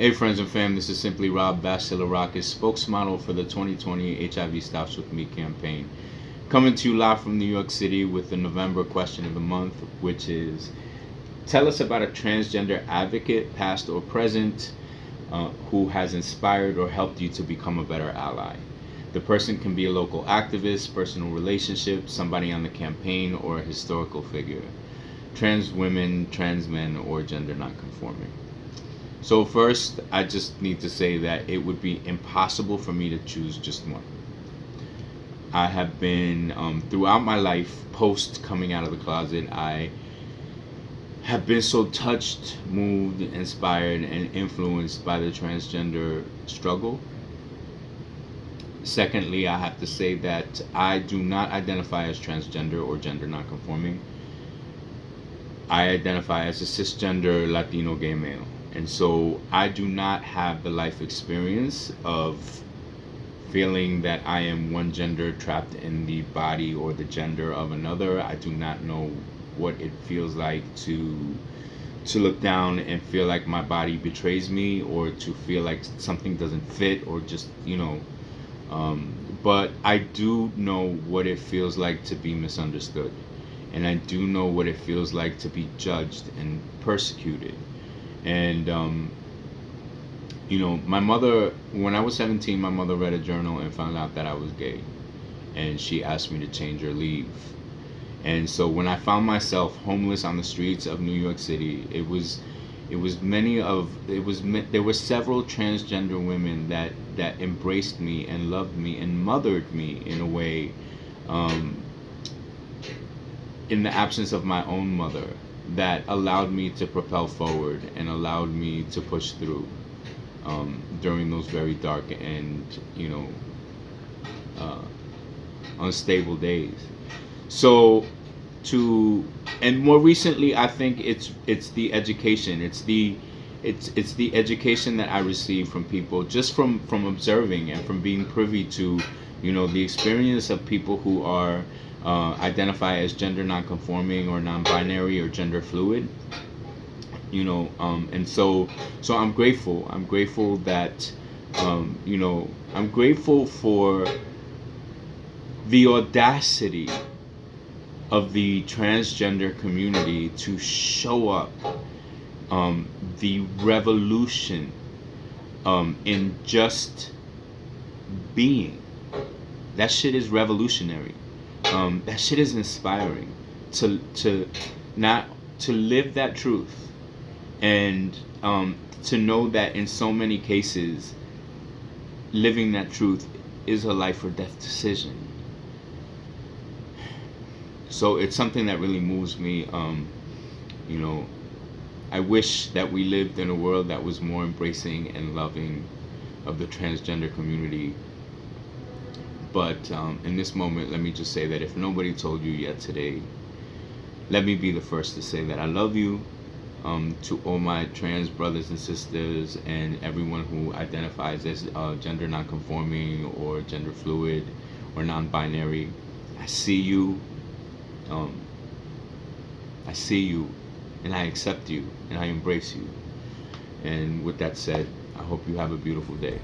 Hey friends and fam, this is simply Rob Basilarakis, spokesmodel for the 2020 HIV Stops With Me campaign. Coming to you live from New York City with the November question of the month, which is, tell us about a transgender advocate, past or present, who has inspired or helped you to become a better ally. The person can be a local activist, personal relationship, somebody on the campaign, or a historical figure. Trans women, trans men, or gender nonconforming. So first, I just need to say that it would be impossible for me to choose just one. I have been, throughout my life, post coming out of the closet, I have been so touched, moved, inspired, and influenced by the transgender struggle. Secondly, I have to say that I do not identify as transgender or gender nonconforming. I identify as a cisgender Latino gay male. And so I do not have the life experience of feeling that I am one gender trapped in the body or the gender of another. I do not know what it feels like to look down and feel like my body betrays me, or to feel like something doesn't fit, or just, but I do know what it feels like to be misunderstood. And I do know what it feels like to be judged and persecuted. And, my mother, when I was 17, my mother read a journal and found out that I was gay. And she asked me to change or leave. And so when I found myself homeless on the streets of New York City, there were several transgender women that embraced me and loved me and mothered me in a way, in the absence of my own mother, that allowed me to propel forward and allowed me to push through, during those very dark and uh, unstable days. So to and more recently, I think it's the education, it's the education that I receive from people, just from observing and from being privy to the experience of people who are identify as gender nonconforming or non-binary or gender fluid. And so I'm grateful that, I'm grateful for the audacity of the transgender community to show up, the revolution, in just being. That shit is revolutionary. That shit is inspiring. To not to live that truth, and to know that in so many cases, living that truth is a life or death decision. So it's something that really moves me. You know, I wish that we lived in a world that was more embracing and loving of the transgender community. But in this moment, let me just say that if nobody told you yet today, let me be the first to say that I love you. To all my trans brothers and sisters and everyone who identifies as gender nonconforming or gender fluid or non-binary, I see you. Um, I see you, and I accept you, and I embrace you. And with that said, I hope you have a beautiful day.